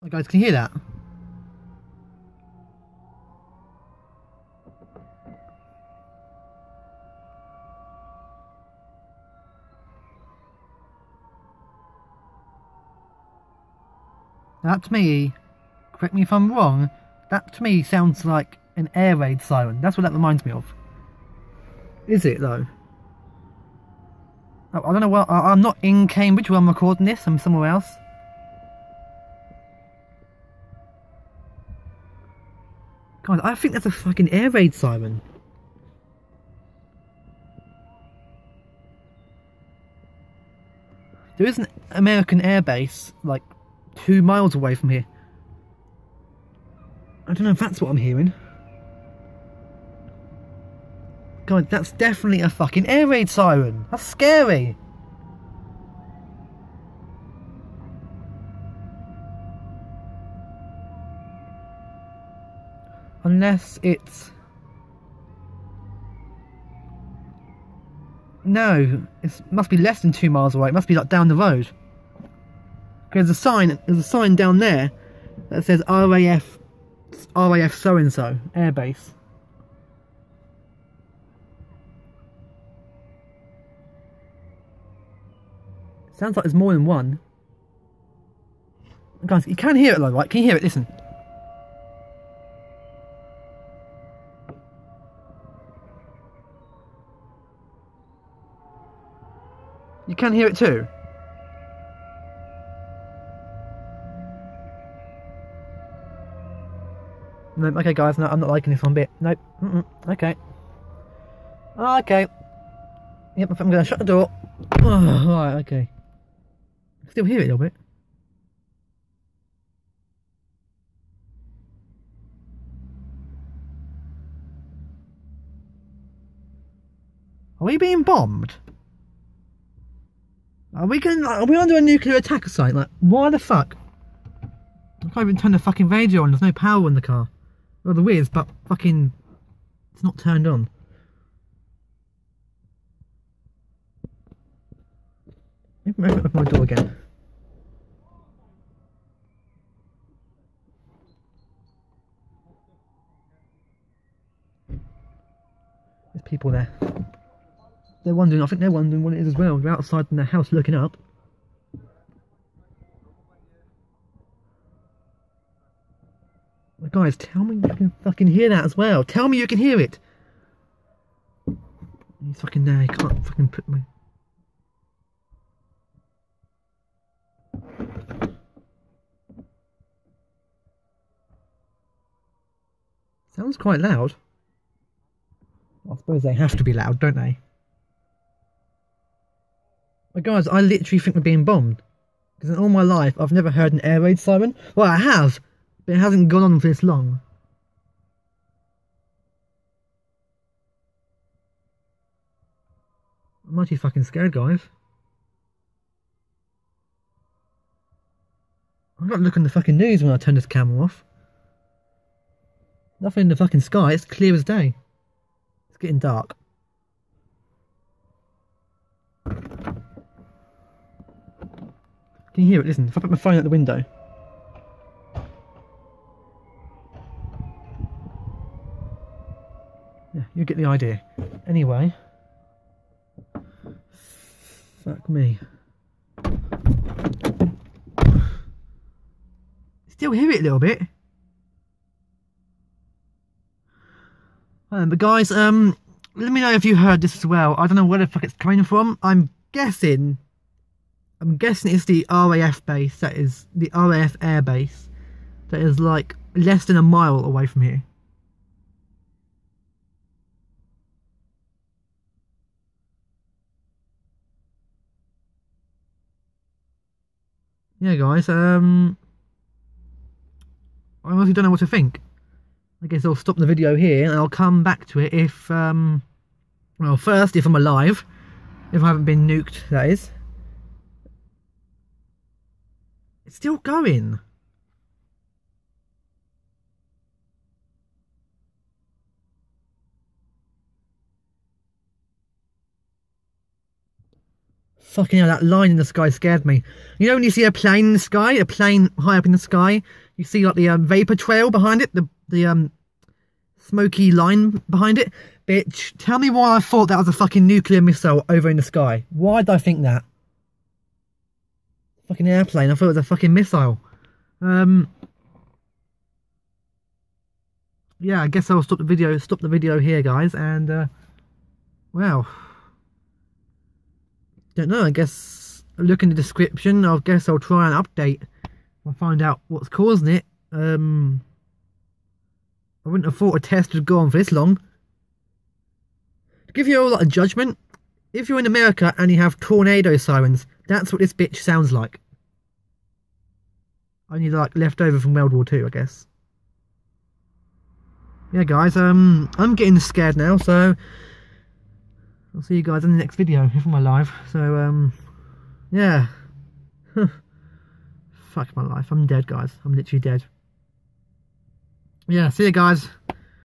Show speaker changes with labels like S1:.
S1: Oh, guys, can you hear that? That to me, correct me if I'm wrong, that to me sounds like an air raid siren. That's what that reminds me of. Is it though? I don't know what. I'm not in Cambridge where I'm recording this. I'm somewhere else. God, I think that's a fucking air raid siren. There is an American Air Base like 2 miles away from here. I don't know if that's what I'm hearing. God, that's definitely a fucking air raid siren. That's scary. Unless it's... No, it must be less than 2 miles away. It must be like down the road. There's a sign down there that says RAF so and so Air Base. Sounds like there's more than one. Guys, you can hear it though, right? Can you hear it? Listen. You can hear it too. No, okay guys, no, I'm not liking this one bit. Nope. Okay. Okay. Yep, I'm going to shut the door. Oh, right, okay. Still hear it a little bit. Are we being bombed? Are we under a nuclear attack site? Like, why the fuck? I can't even turn the fucking radio on, there's no power in the car. Well, there is, but fucking... it's not turned on. Maybe I open my door again. There's people there. They're wondering, I think they're wondering what it is as well. They're outside in their house looking up. Well, guys, tell me you can fucking hear that as well. Tell me you can hear it. He's fucking there, he can't fucking put me. Sounds quite loud. I suppose they have to be loud, don't they? But guys, I literally think we're being bombed. Because in all my life, I've never heard an air raid siren. Well, I have, but it hasn't gone on for this long. I'm actually fucking scared, guys. I'm not looking at the fucking news when I turn this camera off. Nothing in the fucking sky, it's clear as day. It's getting dark. Can you hear it? Listen, if I put my phone out the window. Yeah, you get the idea. Anyway. Fuck me. Still hear it a little bit. But guys, let me know if you heard this as well. I don't know where the fuck it's coming from. I'm guessing it's the RAF base, that is the RAF air base, that is like less than a mile away from here. Yeah guys, I honestly don't know what to think. I guess I'll stop the video here and I'll come back to it if, well first if I'm alive, if I haven't been nuked, that is. It's still going. Fucking hell, that line in the sky scared me. You know when you see a plane in the sky, a plane high up in the sky, you see like the vapor trail behind it, the smoky line behind it? Bitch, tell me why I thought that was a fucking nuclear missile over in the sky. Why did I think that? Fucking airplane, I thought it was a fucking missile. Yeah, I guess I'll stop the video here, guys, and well, don't know, I guess look in the description. I guess I'll try and update if I find out what's causing it. I wouldn't have thought a test would go on for this long. To give you a lot of judgment, if you're in America and you have tornado sirens, that's what this bitch sounds like. Only like left over from World War II, I guess. Yeah, guys, I'm getting scared now, so I'll see you guys in the next video if I'm alive. So, yeah. Fuck my life. I'm dead, guys. I'm literally dead. Yeah, see you guys.